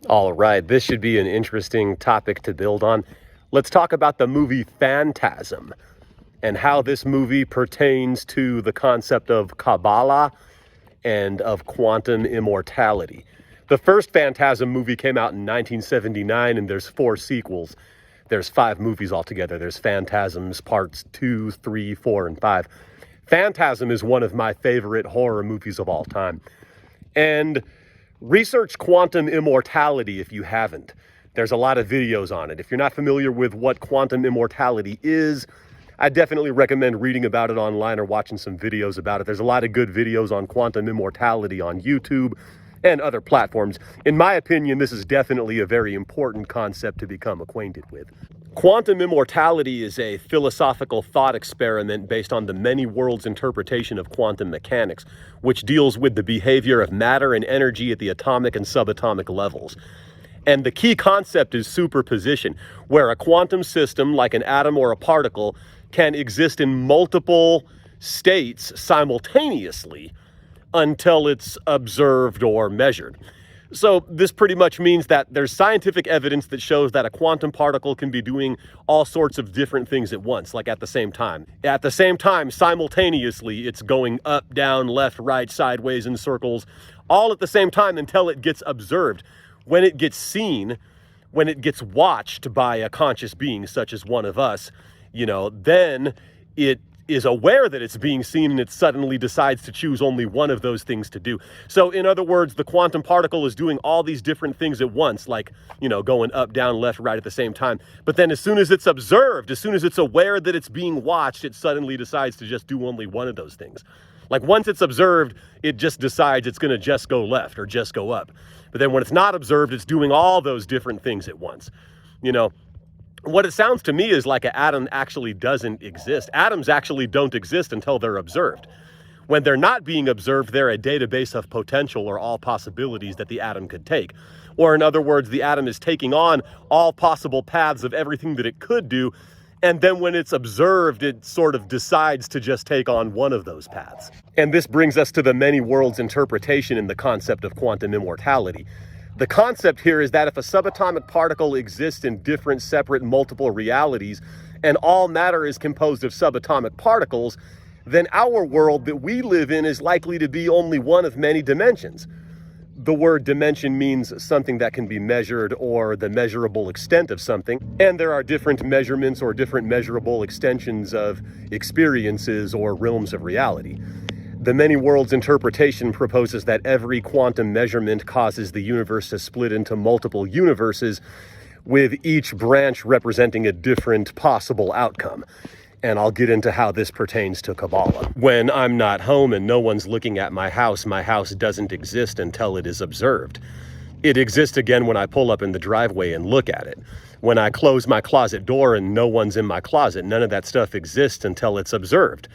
All right, this should be an interesting topic to build on. Let's talk about the movie Phantasm and how this movie pertains to the concept of Kabbalah and of quantum immortality. The first Phantasm movie came out in 1979, and there's 4 sequels. There's 5 movies altogether. There's Phantasms parts 2, 3, 4, and 5. Phantasm is one of my favorite horror movies of all time. And research quantum immortality if you haven't. There's a lot of videos on it. If you're not familiar with what quantum immortality is, I definitely recommend reading about it online or watching some videos about it. There's a lot of good videos on quantum immortality on YouTube and other platforms. In my opinion, this is definitely a very important concept to become acquainted with. Quantum immortality is a philosophical thought experiment based on the many worlds interpretation of quantum mechanics, which deals with the behavior of matter and energy at the atomic and subatomic levels. And the key concept is superposition, where a quantum system, like an atom or a particle, can exist in multiple states simultaneously until it's observed or measured. So this pretty much means that there's scientific evidence that shows that a quantum particle can be doing all sorts of different things at once, like at the same time. At the same time, simultaneously, it's going up, down, left, right, sideways, in circles, all at the same time until it gets observed. When it gets seen, when it gets watched by a conscious being, such as one of us, then it is aware that it's being seen and it suddenly decides to choose only one of those things to do. So in other words, the quantum particle is doing all these different things at once, like, going up, down, left, right at the same time. But then as soon as it's observed, as soon as it's aware that it's being watched, it suddenly decides to just do only one of those things. Like once it's observed, it just decides it's going to just go left or just go up. But then when it's not observed, it's doing all those different things at once. What it sounds to me is like an atom actually doesn't exist. Atoms actually don't exist until they're observed. When they're not being observed, they're a database of potential or all possibilities that the atom could take. Or in other words, the atom is taking on all possible paths of everything that it could do, and then when it's observed, it sort of decides to just take on one of those paths. And this brings us to the many worlds interpretation in the concept of quantum immortality. The concept here is that if a subatomic particle exists in different, separate, multiple realities, and all matter is composed of subatomic particles, then our world that we live in is likely to be only one of many dimensions. The word dimension means something that can be measured or the measurable extent of something, and there are different measurements or different measurable extensions of experiences or realms of reality. The many worlds interpretation proposes that every quantum measurement causes the universe to split into multiple universes, with each branch representing a different possible outcome. And I'll get into how this pertains to Kabbalah. When I'm not home and no one's looking at my house doesn't exist until it is observed. It exists again when I pull up in the driveway and look at it. When I close my closet door and no one's in my closet, none of that stuff exists until it's observed.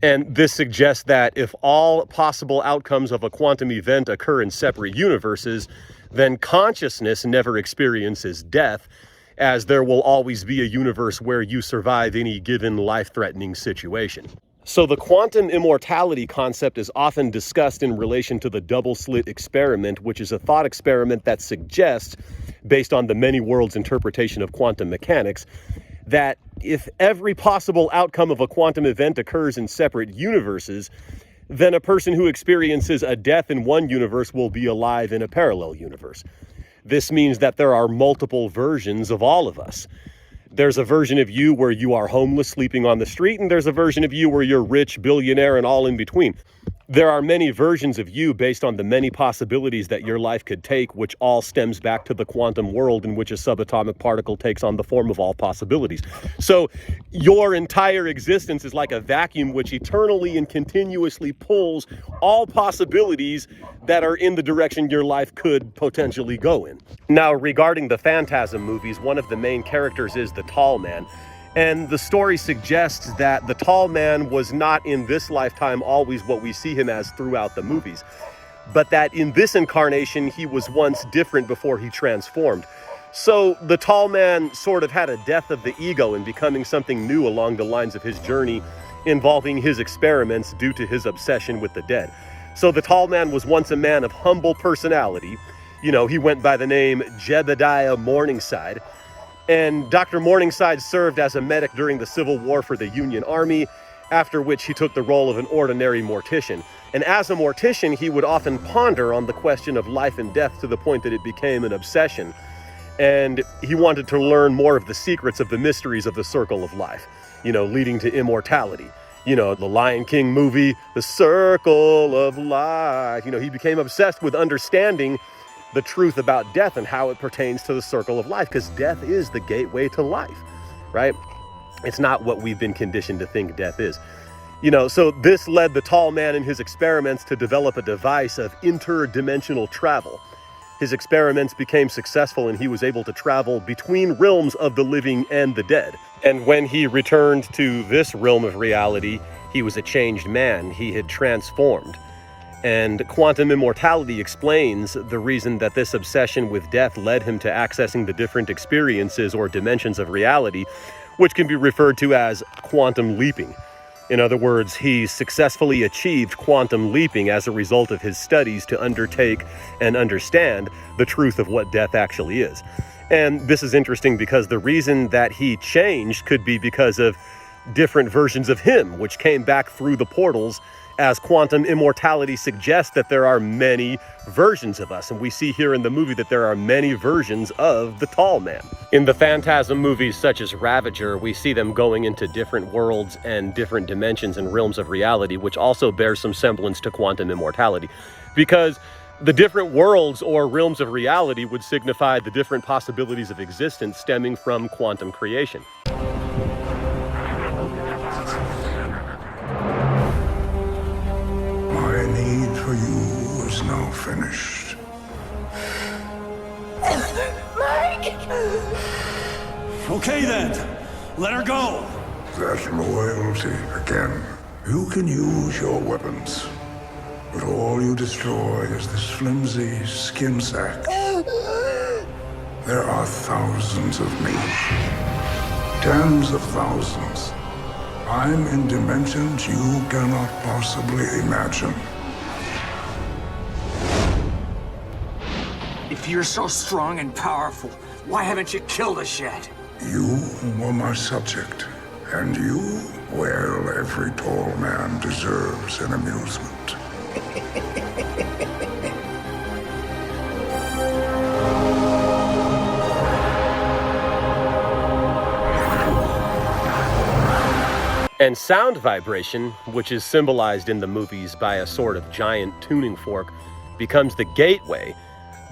And this suggests that if all possible outcomes of a quantum event occur in separate universes, then consciousness never experiences death, as there will always be a universe where you survive any given life-threatening situation. So the quantum immortality concept is often discussed in relation to the double-slit experiment, which is a thought experiment that suggests, based on the many worlds interpretation of quantum mechanics, that if every possible outcome of a quantum event occurs in separate universes, then a person who experiences a death in one universe will be alive in a parallel universe. This means that there are multiple versions of all of us. There's a version of you where you are homeless, sleeping on the street, and there's a version of you where you're rich, billionaire, and all in between. There are many versions of you based on the many possibilities that your life could take, which all stems back to the quantum world in which a subatomic particle takes on the form of all possibilities. So your entire existence is like a vacuum which eternally and continuously pulls all possibilities that are in the direction your life could potentially go in. Now, regarding the Phantasm movies, one of the main characters is the tall man. And the story suggests that the tall man was not in this lifetime always what we see him as throughout the movies, but that in this incarnation, he was once different before he transformed. So the tall man sort of had a death of the ego in becoming something new along the lines of his journey, involving his experiments due to his obsession with the dead. So the tall man was once a man of humble personality. He went by the name Jebediah Morningside. And Dr. Morningside served as a medic during the Civil War for the Union Army, after which he took the role of an ordinary mortician. And as a mortician, he would often ponder on the question of life and death to the point that it became an obsession. And he wanted to learn more of the secrets of the mysteries of the circle of life, leading to immortality. The Lion King movie, The Circle of Life. He became obsessed with understanding the truth about death and how it pertains to the circle of life, because death is the gateway to life, right? It's not what we've been conditioned to think death is. So this led the tall man in his experiments to develop a device of interdimensional travel. His experiments became successful and he was able to travel between realms of the living and the dead. And when he returned to this realm of reality, he was a changed man. He had transformed. And quantum immortality explains the reason that this obsession with death led him to accessing the different experiences or dimensions of reality, which can be referred to as quantum leaping. In other words, he successfully achieved quantum leaping as a result of his studies to undertake and understand the truth of what death actually is. And this is interesting because the reason that he changed could be because of different versions of him, which came back through the portals, as quantum immortality suggests that there are many versions of us. And we see here in the movie that there are many versions of the tall man. In the Phantasm movies such as Ravager, we see them going into different worlds and different dimensions and realms of reality, which also bears some semblance to quantum immortality. Because the different worlds or realms of reality would signify the different possibilities of existence stemming from quantum creation. My need for you is now finished. Mike! Okay then, let her go. That loyalty again. You can use your weapons, but all you destroy is this flimsy skin sack. There are thousands of me. Tens of thousands. I'm in dimensions you cannot possibly imagine. If you're so strong and powerful, why haven't you killed us yet? You were my subject, and you, well, every tall man deserves an amusement. And sound vibration, which is symbolized in the movies by a sort of giant tuning fork, becomes the gateway,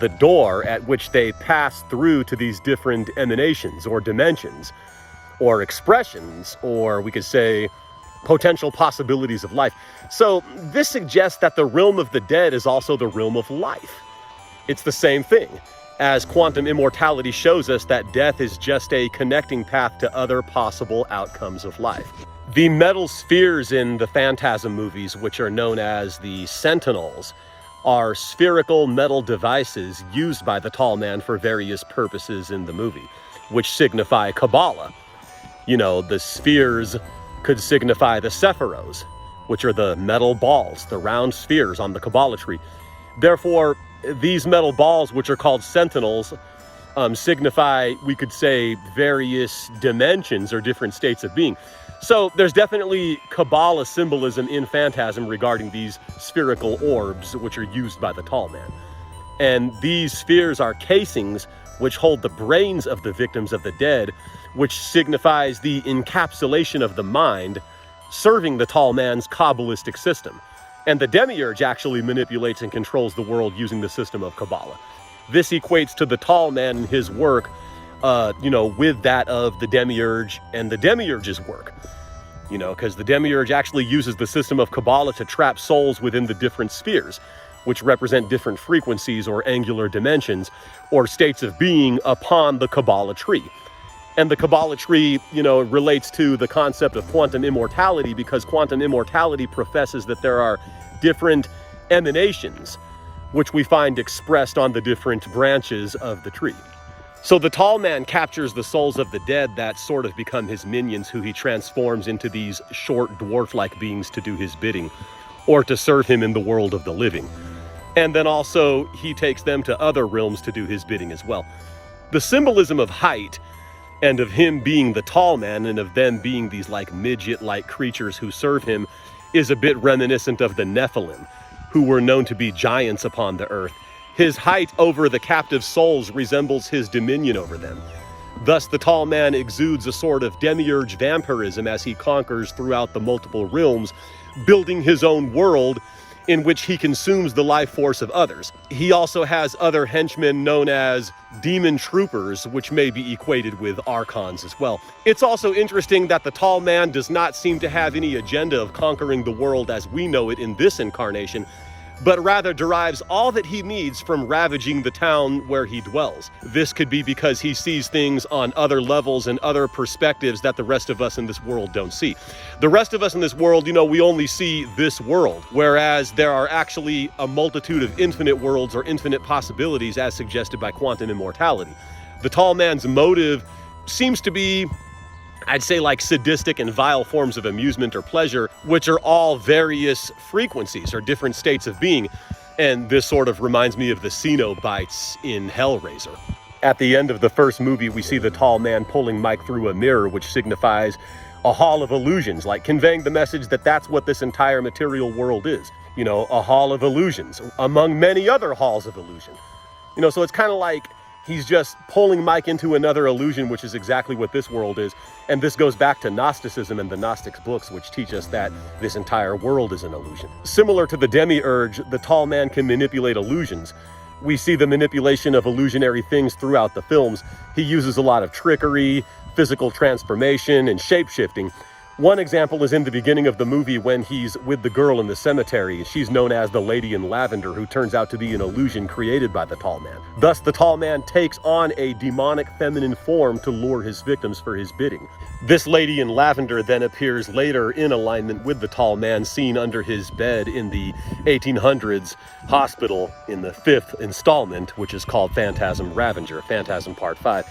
the door at which they pass through to these different emanations or dimensions or expressions, or we could say potential possibilities of life. So this suggests that the realm of the dead is also the realm of life. It's the same thing, as quantum immortality shows us that death is just a connecting path to other possible outcomes of life. The metal spheres in the Phantasm movies, which are known as the Sentinels, are spherical metal devices used by the tall man for various purposes in the movie, which signify Kabbalah. The spheres could signify the Sephiros, which are the metal balls, the round spheres on the Kabbalah tree. Therefore, these metal balls, which are called Sentinels, signify, we could say, various dimensions or different states of being. So there's definitely Kabbalah symbolism in Phantasm regarding these spherical orbs, which are used by the tall man. And these spheres are casings which hold the brains of the victims of the dead, which signifies the encapsulation of the mind, serving the tall man's Kabbalistic system. And the Demiurge actually manipulates and controls the world using the system of Kabbalah. This equates to the tall man and his work, with that of the Demiurge and the Demiurge's work. Because the Demiurge actually uses the system of Kabbalah to trap souls within the different spheres, which represent different frequencies or angular dimensions or states of being upon the Kabbalah tree. And the Kabbalah tree, relates to the concept of quantum immortality, because quantum immortality professes that there are different emanations, which we find expressed on the different branches of the tree. So the tall man captures the souls of the dead that sort of become his minions, who he transforms into these short dwarf-like beings to do his bidding, or to serve him in the world of the living. And then also he takes them to other realms to do his bidding as well. The symbolism of height and of him being the tall man and of them being these like midget-like creatures who serve him is a bit reminiscent of the Nephilim, who were known to be giants upon the earth. His height over the captive souls resembles his dominion over them. Thus, the tall man exudes a sort of demiurge vampirism as he conquers throughout the multiple realms, building his own world in which he consumes the life force of others. He also has other henchmen known as demon troopers, which may be equated with archons as well. It's also interesting that the tall man does not seem to have any agenda of conquering the world as we know it in this incarnation, but rather derives all that he needs from ravaging the town where he dwells. This could be because he sees things on other levels and other perspectives that the rest of us in this world don't see. The rest of us in this world, we only see this world, whereas there are actually a multitude of infinite worlds or infinite possibilities as suggested by quantum immortality. The tall man's motive seems to be, I'd say, like sadistic and vile forms of amusement or pleasure, which are all various frequencies or different states of being. And this sort of reminds me of the Cenobites in Hellraiser. At the end of the first movie, we see the tall man pulling Mike through a mirror, which signifies a hall of illusions, like conveying the message that that's what this entire material world is. A hall of illusions, among many other halls of illusion. So it's kind of like he's just pulling Mike into another illusion, which is exactly what this world is. And this goes back to Gnosticism and the Gnostics books, which teach us that this entire world is an illusion. Similar to the demiurge, the tall man can manipulate illusions. We see the manipulation of illusionary things throughout the films. He uses a lot of trickery, physical transformation, and shape-shifting. One example is in the beginning of the movie when he's with the girl in the cemetery. She's known as the Lady in Lavender, who turns out to be an illusion created by the tall man. Thus, the tall man takes on a demonic feminine form to lure his victims for his bidding. This Lady in Lavender then appears later in alignment with the tall man, seen under his bed in the 1800s hospital in the 5th installment, which is called Phantasm Ravager, Phantasm Part 5.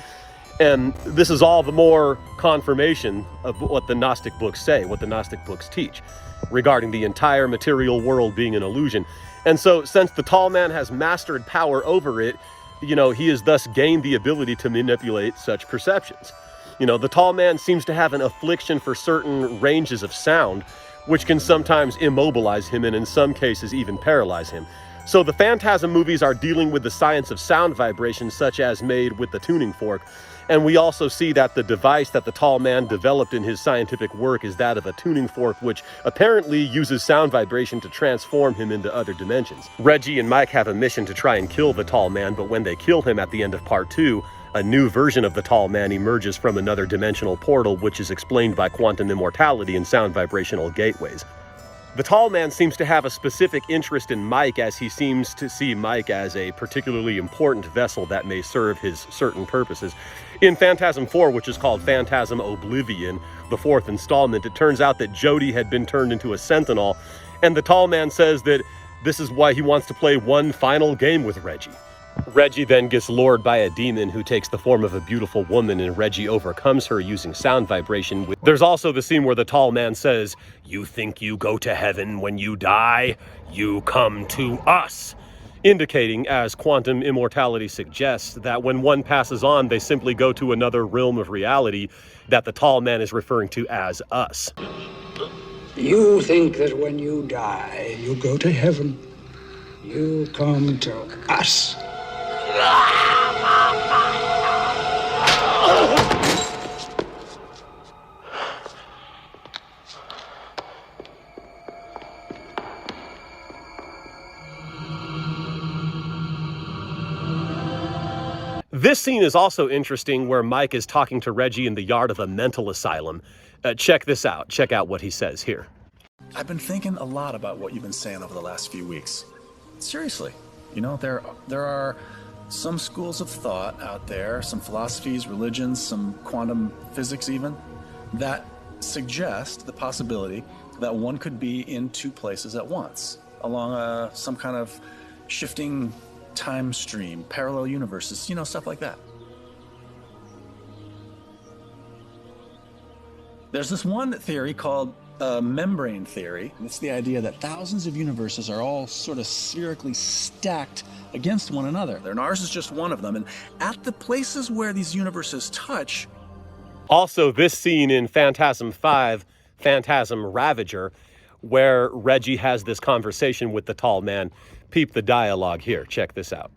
And this is all the more confirmation of what the Gnostic books say, what the Gnostic books teach, regarding the entire material world being an illusion. And so, since the tall man has mastered power over it, he has thus gained the ability to manipulate such perceptions. The tall man seems to have an affliction for certain ranges of sound, which can sometimes immobilize him and in some cases even paralyze him. So the Phantasm movies are dealing with the science of sound vibrations, such as made with the tuning fork. And we also see that the device that the tall man developed in his scientific work is that of a tuning fork, which apparently uses sound vibration to transform him into other dimensions. Reggie and Mike have a mission to try and kill the tall man, but when they kill him at the end of part 2, a new version of the tall man emerges from another dimensional portal, which is explained by quantum immortality and sound vibrational gateways. The tall man seems to have a specific interest in Mike, as he seems to see Mike as a particularly important vessel that may serve his certain purposes. In Phantasm 4, which is called Phantasm Oblivion, the 4th installment, it turns out that Jody had been turned into a sentinel, and the tall man says that this is why he wants to play one final game with Reggie. Reggie then gets lured by a demon who takes the form of a beautiful woman, and Reggie overcomes her using sound vibration. There's also the scene where the tall man says, "You think you go to heaven when you die? You come to us." Indicating, as quantum immortality suggests, that when one passes on, they simply go to another realm of reality that the tall man is referring to as us. You think that when you die, you go to heaven. You come to us. This scene is also interesting, where Mike is talking to Reggie in the yard of a mental asylum. Check this out. Check out what he says here. I've been thinking a lot about what you've been saying over the last few weeks. Seriously, there are some schools of thought out there, some philosophies, religions, some quantum physics even, that suggest the possibility that one could be in two places at once, along some kind of shifting time stream, parallel universes, stuff like that. There's this one theory called membrane theory. It's the idea that thousands of universes are all sort of spherically stacked against one another. And ours is just one of them. And at the places where these universes touch... Also, this scene in Phantasm 5, Phantasm Ravager, where Reggie has this conversation with the tall man. Peep the dialogue here. Check this out.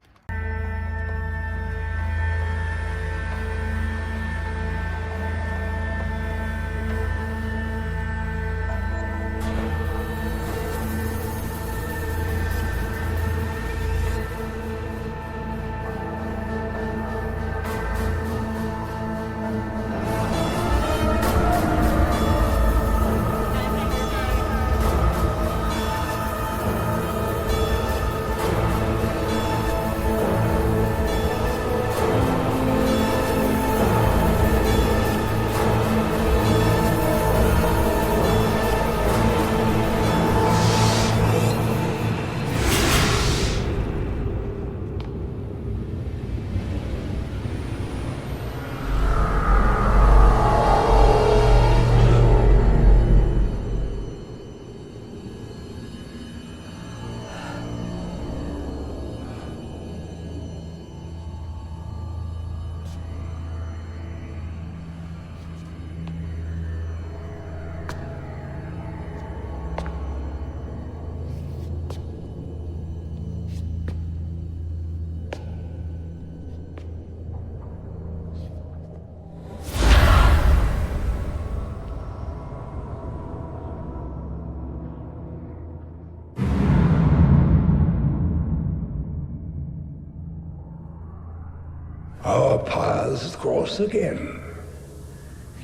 Our paths cross again.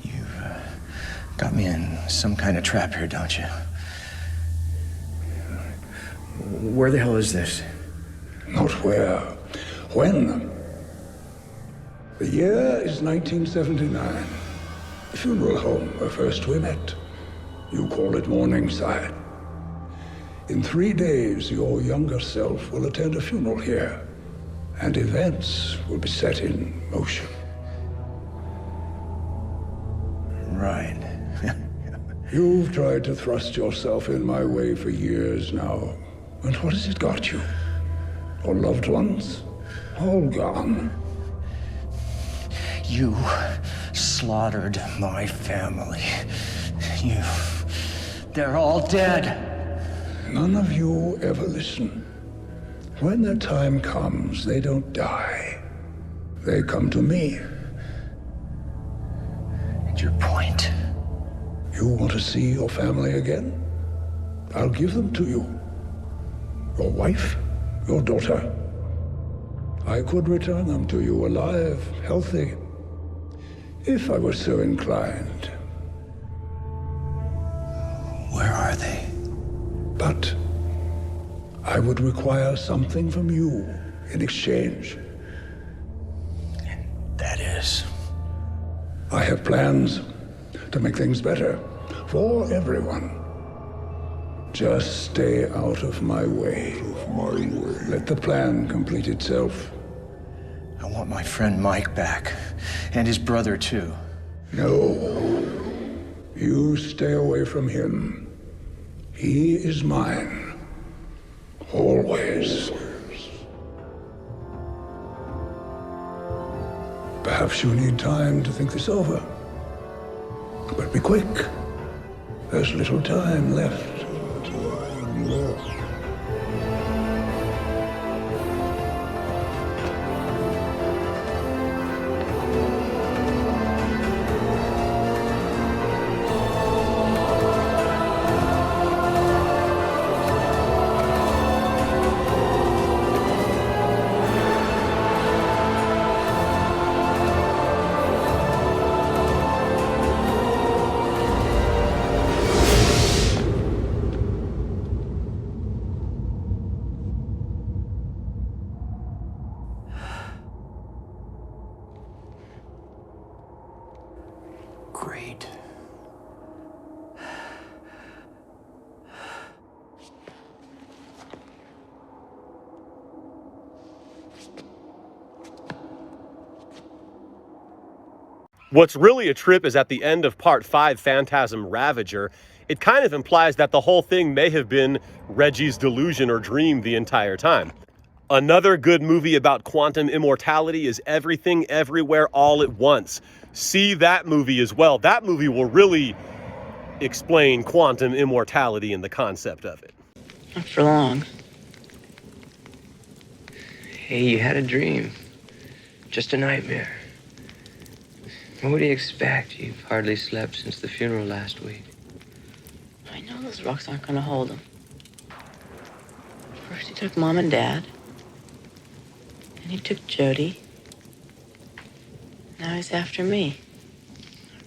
You've got me in some kind of trap here, don't you? Where the hell is this? Not where. When? The year is 1979. The funeral home where first we met. You call it Morningside. In 3 days, your younger self will attend a funeral here, and events will be set in motion. Right. You've tried to thrust yourself in my way for years now. And what has it got you? Your loved ones? All gone. You slaughtered my family. They're all dead. None of you ever listen. When their time comes, they don't die. They come to me. And your point? You want to see your family again? I'll give them to you. Your wife, your daughter. I could return them to you alive, healthy, if I were so inclined. Where are they? But I would require something from you in exchange. And that is? I have plans to make things better for everyone. Just stay out of my way. Let the plan complete itself. I want my friend Mike back. And his brother, too. No. You stay away from him. He is mine. Always. Perhaps you need time to think this over. But be quick. There's little time left. Great. What's really a trip is at the end of Part 5, Phantasm Ravager, it kind of implies that the whole thing may have been Reggie's delusion or dream the entire time. Another good movie about quantum immortality is Everything Everywhere All at Once. See that movie as well. That movie will really explain quantum immortality and the concept of it. Not for long. Hey, you had a dream. Just a nightmare. What do you expect? You've hardly slept since the funeral last week. I know those rocks aren't gonna hold him. First he took Mom and Dad. Then he took Jody. Now he's after me.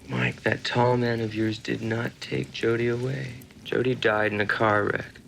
Mike, that tall man of yours did not take Jody away. Jody died in a car wreck.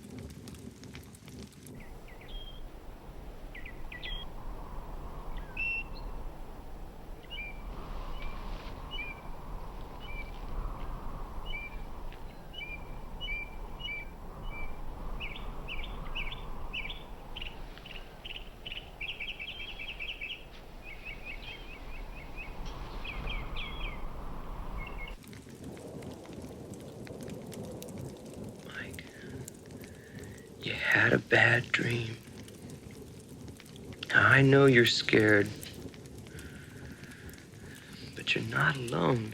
You had a bad dream. Now, I know you're scared, but you're not alone.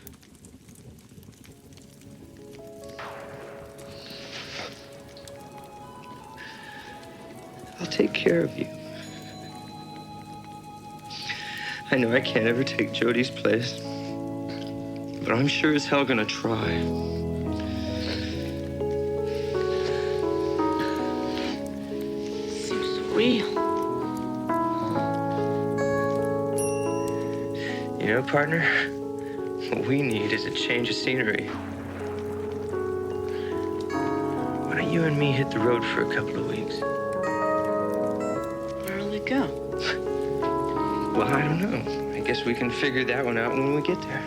I'll take care of you. I know I can't ever take Jody's place, but I'm sure as hell gonna try. Real. You know, partner, what we need is a change of scenery. Why don't you and me hit the road for a couple of weeks? Where'll we go? Well, I don't know. I guess we can figure that one out when we get there.